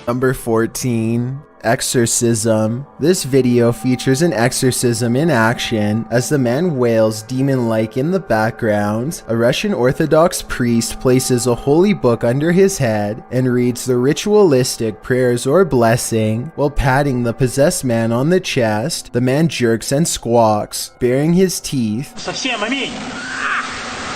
Number 14. Exorcism. This video features an exorcism in action as the man wails demon-like in the background. A Russian Orthodox priest places a holy book under his head and reads the ritualistic prayers or blessing while patting the possessed man on the chest. The man jerks and squawks, baring his teeth.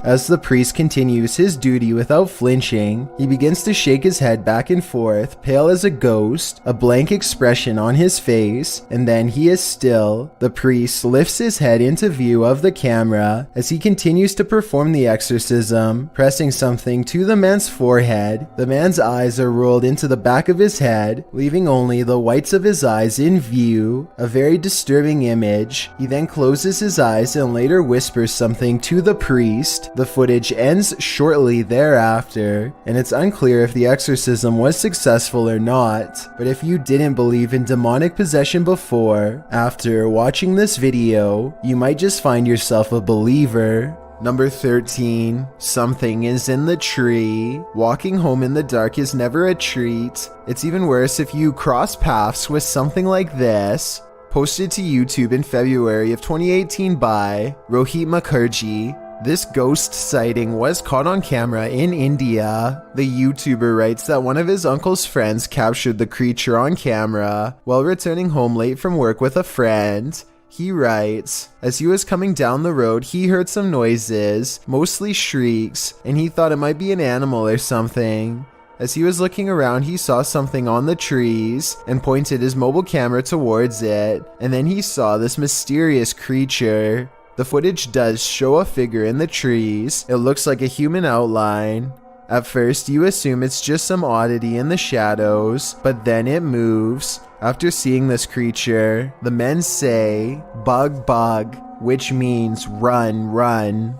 As the priest continues his duty without flinching, he begins to shake his head back and forth, pale as a ghost, a blank expression on his face, and then he is still. The priest lifts his head into view of the camera as he continues to perform the exorcism, pressing something to the man's forehead. The man's eyes are rolled into the back of his head, leaving only the whites of his eyes in view, a very disturbing image. He then closes his eyes and later whispers something to the priest. The footage ends shortly thereafter, and it's unclear if the exorcism was successful or not, but if you didn't believe in demonic possession before, after watching this video, you might just find yourself a believer. Number 13. Something is in the tree. Walking home in the dark is never a treat. It's even worse if you cross paths with something like this. Posted to YouTube in February of 2018 by Rohit Mukherjee. This ghost sighting was caught on camera in India. The YouTuber writes that one of his uncle's friends captured the creature on camera while returning home late from work with a friend. He writes, as he was coming down the road, he heard some noises, mostly shrieks, and he thought it might be an animal or something. As he was looking around, he saw something on the trees and pointed his mobile camera towards it, and then he saw this mysterious creature. The footage does show a figure in the trees. It looks like a human outline. At first, you assume it's just some oddity in the shadows, but then it moves. After seeing this creature, the men say, "Bug, bug," which means run, run.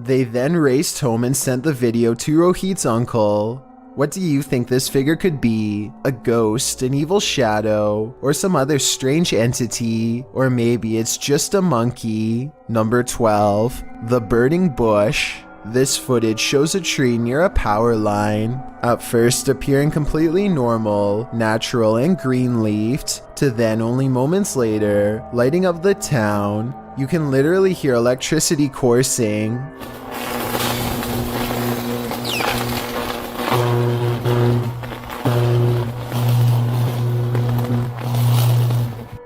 They then raced home and sent the video to Rohit's uncle. What do you think this figure could be? A ghost, an evil shadow, or some other strange entity? Or maybe it's just a monkey? Number 12. The burning bush. This footage shows a tree near a power line, at first appearing completely normal, natural and green-leafed, to then only moments later, lighting up the town. You can literally hear electricity coursing.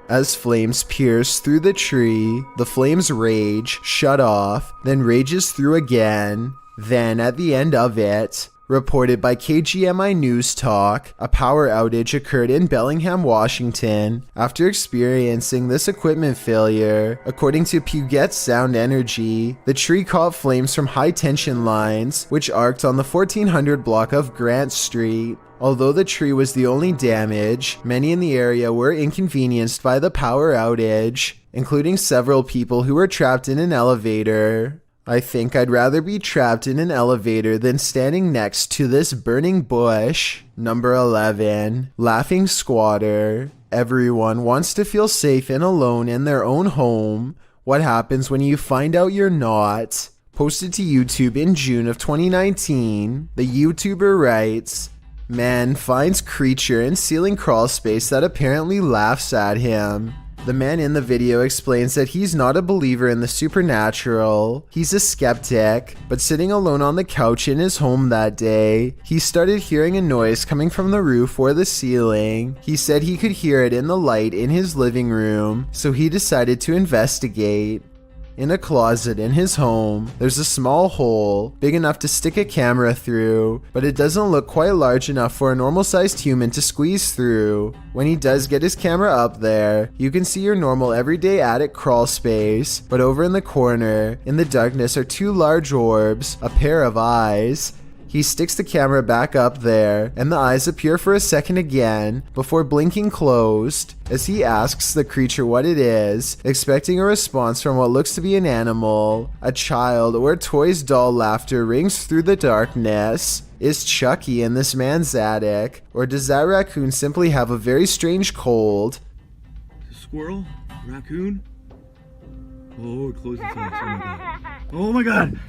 As flames pierce through the tree, the flames rage, shut off, then rages through again. Then at the end of it, reported by KGMI News Talk, a power outage occurred in Bellingham, Washington. After experiencing this equipment failure, according to Puget Sound Energy, the tree caught flames from high tension lines, which arced on the 1400 block of Grant Street. Although the tree was the only damage, many in the area were inconvenienced by the power outage, including several people who were trapped in an elevator. I think I'd rather be trapped in an elevator than standing next to this burning bush. Number 11. Laughing Squatter. Everyone wants to feel safe and alone in their own home. What happens when you find out you're not? Posted to YouTube in June of 2019, the YouTuber writes, man finds creature in ceiling crawl space that apparently laughs at him. The man in the video explains that he's not a believer in the supernatural. He's a skeptic, but sitting alone on the couch in his home that day, he started hearing a noise coming from the roof or the ceiling. He said he could hear it in the light in his living room, so he decided to investigate. In a closet in his home, there's a small hole, big enough to stick a camera through, but it doesn't look quite large enough for a normal-sized human to squeeze through. When he does get his camera up there, you can see your normal everyday attic crawl space, but over in the corner, in the darkness, are two large orbs, a pair of eyes. He sticks the camera back up there, and the eyes appear for a second again, before blinking closed, as he asks the creature what it is, expecting a response from what looks to be an animal. A child or a toy's doll laughter rings through the darkness. Is Chucky in this man's attic, or does that raccoon simply have a very strange cold? Squirrel? Raccoon? Oh, it closed its eyes. Oh my god! Oh my god!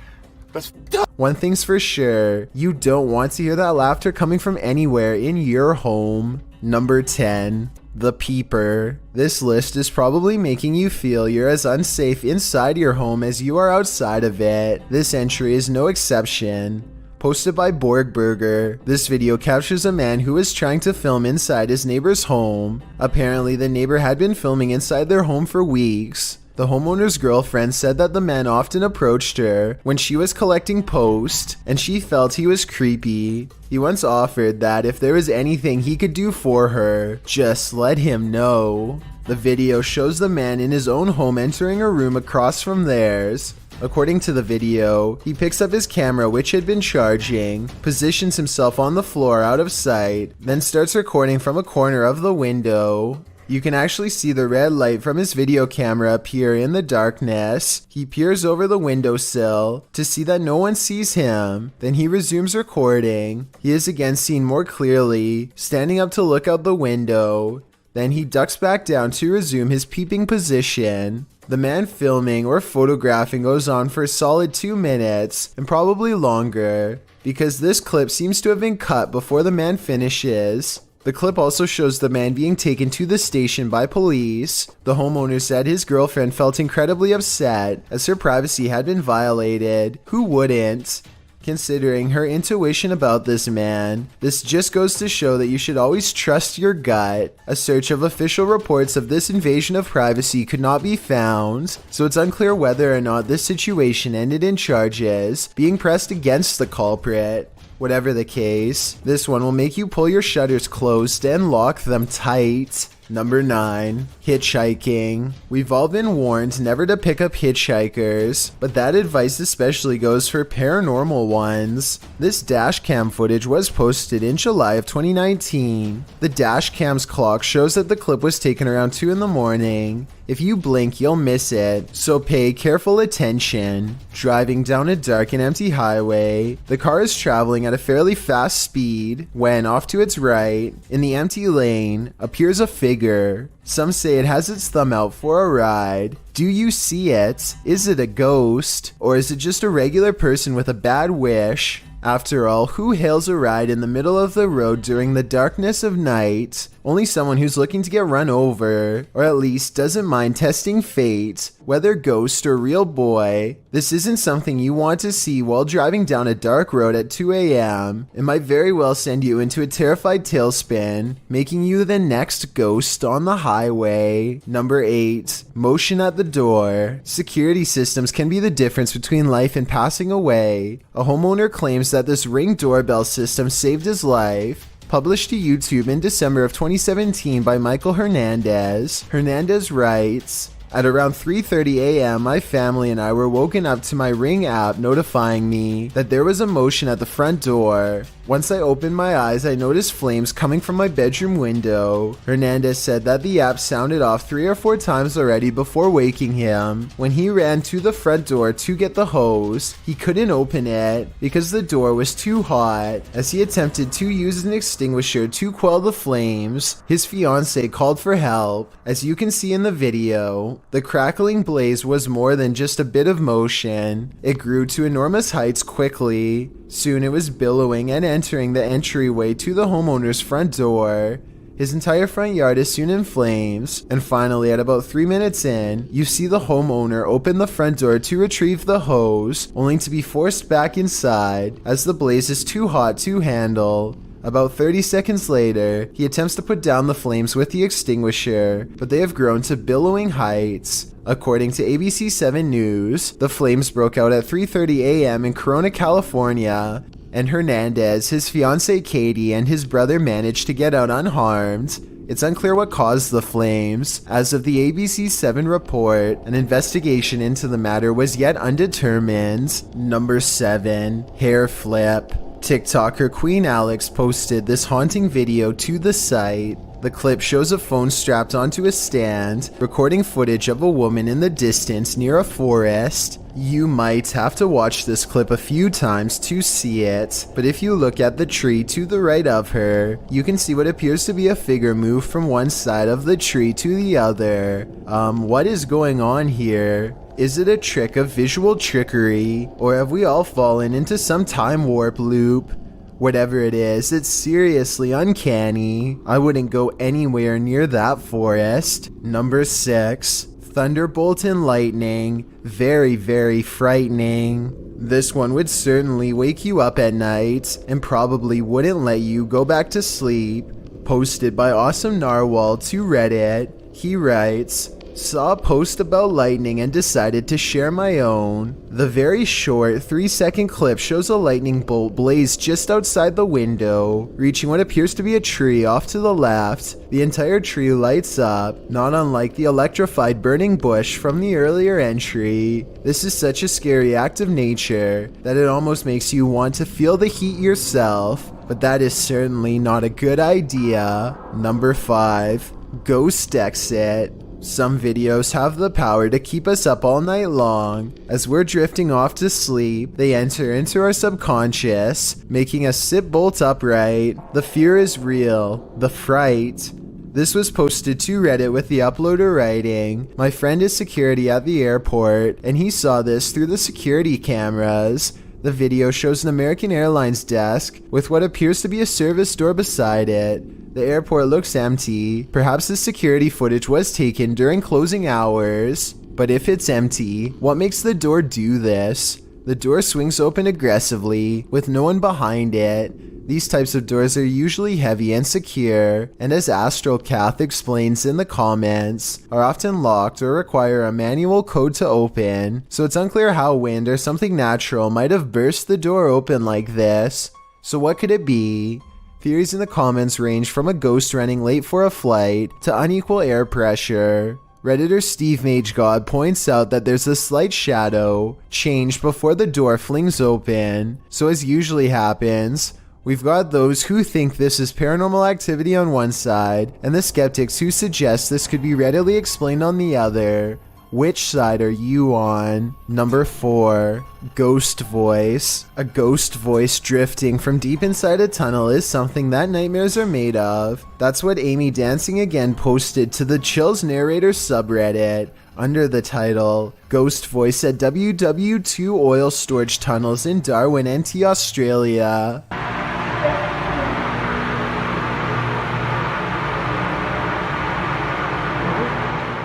That's f***ed up! One thing's for sure, you don't want to hear that laughter coming from anywhere in your home. Number 10. The Peeper. This list is probably making you feel you're as unsafe inside your home as you are outside of it. This entry is no exception. Posted by Borgburger, this video captures a man who was trying to film inside his neighbor's home. Apparently, the neighbor had been filming inside their home for weeks. The homeowner's girlfriend said that the man often approached her when she was collecting post, and she felt he was creepy. He once offered that if there was anything he could do for her, just let him know. The video shows the man in his own home entering a room across from theirs. According to the video, he picks up his camera, which had been charging, positions himself on the floor out of sight, then starts recording from a corner of the window. You can actually see the red light from his video camera appear in the darkness. He peers over the windowsill to see that no one sees him. Then he resumes recording. He is again seen more clearly, standing up to look out the window. Then he ducks back down to resume his peeping position. The man filming or photographing goes on for a solid 2 minutes, and probably longer, because this clip seems to have been cut before the man finishes. The clip also shows the man being taken to the station by police. The homeowner said his girlfriend felt incredibly upset as her privacy had been violated. Who wouldn't? Considering her intuition about this man, this just goes to show that you should always trust your gut. A search of official reports of this invasion of privacy could not be found, so it's unclear whether or not this situation ended in charges being pressed against the culprit. Whatever the case, this one will make you pull your shutters closed and lock them tight. Number 9. Hitchhiking. We've all been warned never to pick up hitchhikers, but that advice especially goes for paranormal ones. This dash cam footage was posted in July of 2019. The dash cam's clock shows that the clip was taken around 2 in the morning. If you blink, you'll miss it, so pay careful attention. Driving down a dark and empty highway, the car is traveling at a fairly fast speed when, off to its right, in the empty lane, appears a figure. Some say it has its thumb out for a ride. Do you see it? Is it a ghost? Or is it just a regular person with a bad wish? After all, who hails a ride in the middle of the road during the darkness of night? Only someone who's looking to get run over, or at least doesn't mind testing fate, whether ghost or real boy. This isn't something you want to see while driving down a dark road at 2 a.m. It might very well send you into a terrified tailspin, making you the next ghost on the highway. Number 8. Motion at the door. Security systems can be the difference between life and passing away. A homeowner claims that this Ring doorbell system saved his life. Published to YouTube in December of 2017 by Michael Hernandez. Hernandez writes, "At around 3:30 a.m., my family and I were woken up to my Ring app notifying me that there was a motion at the front door. Once I opened my eyes, I noticed flames coming from my bedroom window." Hernandez said that the app sounded off 3 or 4 times already before waking him. When he ran to the front door to get the hose, he couldn't open it because the door was too hot. As he attempted to use an extinguisher to quell the flames, his fiancée called for help. As you can see in the video, the crackling blaze was more than just a bit of motion. It grew to enormous heights quickly. Soon it was billowing and entering the entryway to the homeowner's front door. His entire front yard is soon in flames, and finally at about 3 minutes in, you see the homeowner open the front door to retrieve the hose, only to be forced back inside as the blaze is too hot to handle. About 30 seconds later, he attempts to put down the flames with the extinguisher, but they have grown to billowing heights. According to ABC 7 News, the flames broke out at 3:30 a.m. in Corona, California, and Hernandez, his fiancée Katie, and his brother managed to get out unharmed. It's unclear what caused the flames. As of the ABC 7 report, an investigation into the matter was yet undetermined. Number 7. Hair flip. TikToker Queen Alex posted this haunting video to the site. The clip shows a phone strapped onto a stand, recording footage of a woman in the distance near a forest. You might have to watch this clip a few times to see it, but if you look at the tree to the right of her, you can see what appears to be a figure move from one side of the tree to the other. What is going on here? Is it a trick of visual trickery, or have we all fallen into some time warp loop? Whatever it is, it's seriously uncanny. I wouldn't go anywhere near that forest. Number 6. Thunderbolt and lightning. Very, very frightening. This one would certainly wake you up at night and probably wouldn't let you go back to sleep. Posted by Awesome Narwhal to Reddit. He writes, saw a post about lightning and decided to share my own. The very short 3-second clip shows a lightning bolt blaze just outside the window, reaching what appears to be a tree off to the left. The entire tree lights up, not unlike the electrified burning bush from the earlier entry. This is such a scary act of nature that it almost makes you want to feel the heat yourself, but that is certainly not a good idea. Number 5. Ghost exit. Some videos have the power to keep us up all night long. As we're drifting off to sleep, they enter into our subconscious, making us sit bolt upright. The fear is real. The fright. This was posted to Reddit with the uploader writing, my friend is security at the airport, and he saw this through the security cameras. The video shows an American Airlines desk with what appears to be a service door beside it. The airport looks empty. Perhaps the security footage was taken during closing hours. But if it's empty, what makes the door do this? The door swings open aggressively, with no one behind it. These types of doors are usually heavy and secure, and as AstralCath explains in the comments, are often locked or require a manual code to open, so it's unclear how wind or something natural might have burst the door open like this. So what could it be? Theories in the comments range from a ghost running late for a flight to unequal air pressure. Redditor Steve MageGod points out that there's a slight shadow change before the door flings open. So as usually happens, we've got those who think this is paranormal activity on one side, and the skeptics who suggest this could be readily explained on the other. Which side are you on? Number 4. Ghost voice. A ghost voice drifting from deep inside a tunnel is something that nightmares are made of. That's what Amy Dancing Again posted to the Chills Narrator subreddit under the title, Ghost Voice at WW2 Oil Storage Tunnels in Darwin, NT, Australia.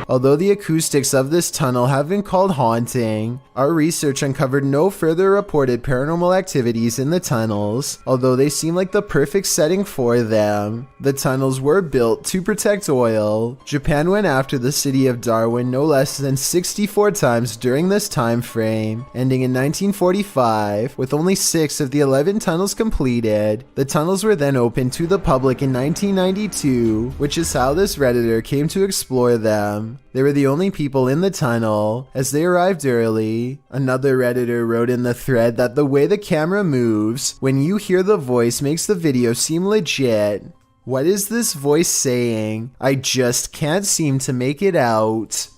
Although the acoustics of this tunnel have been called haunting, our research uncovered no further reported paranormal activities in the tunnels, although they seem like the perfect setting for them. The tunnels were built to protect oil. Japan went after the city of Darwin no less than 64 times during this time frame, ending in 1945, with only 6 of the 11 tunnels completed. The tunnels were then opened to the public in 1992, which is how this Redditor came to explore them. They were the only people in the tunnel, as they arrived early. Another Redditor wrote in the thread that the way the camera moves when you hear the voice makes the video seem legit. What is this voice saying? I just can't seem to make it out.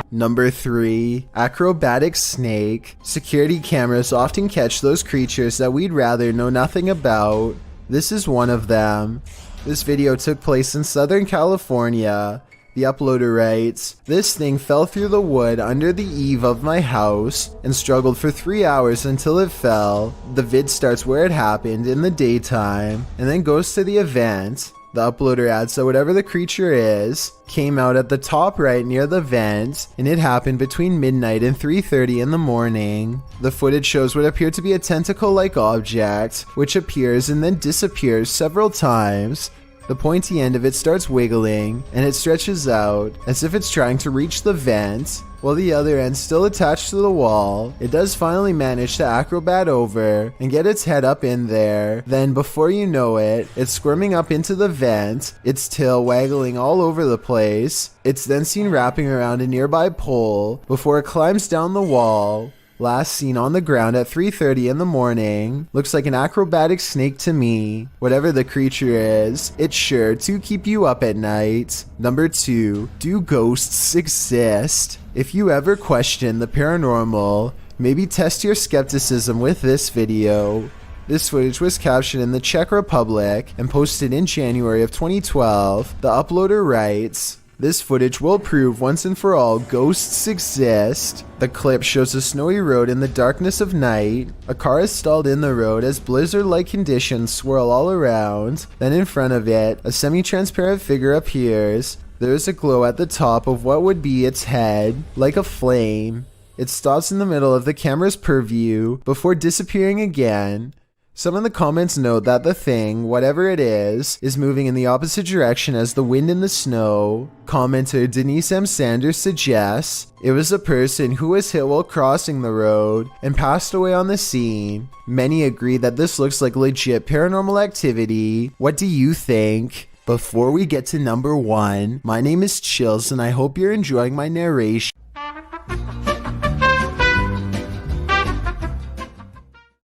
Number 3. Acrobatic snake. Security cameras often catch those creatures that we'd rather know nothing about. This is one of them. This video took place in Southern California. The uploader writes, this thing fell through the wood under the eave of my house and struggled for 3 hours until it fell. The vid starts where it happened in the daytime and then goes to the event. The uploader adds that whatever the creature is, came out at the top right near the vent, and it happened between midnight and 3:30 in the morning. The footage shows what appeared to be a tentacle-like object, which appears and then disappears several times. The pointy end of it starts wiggling, and it stretches out, as if it's trying to reach the vent, while the other end still attached to the wall. It does finally manage to acrobat over and get its head up in there. Then, before you know it, it's squirming up into the vent, its tail waggling all over the place. It's then seen wrapping around a nearby pole before it climbs down the wall. Last seen on the ground at 3:30 in the morning. Looks like an acrobatic snake to me. Whatever the creature is, it's sure to keep you up at night. Number 2. Do ghosts exist? If you ever question the paranormal, maybe test your skepticism with this video. This footage was captured in the Czech Republic and posted in January of 2012. The uploader writes, "This footage will prove once and for all ghosts exist." The clip shows a snowy road in the darkness of night. A car is stalled in the road as blizzard-like conditions swirl all around. Then in front of it, a semi-transparent figure appears. There is a glow at the top of what would be its head, like a flame. It stops in the middle of the camera's purview before disappearing again. Some in the comments note that the thing, whatever it is moving in the opposite direction as the wind and the snow. Commenter Denise M. Sanders suggests it was a person who was hit while crossing the road and passed away on the scene. Many agree that this looks like legit paranormal activity. What do you think? Before we get to number 1, my name is Chills and I hope you're enjoying my narration.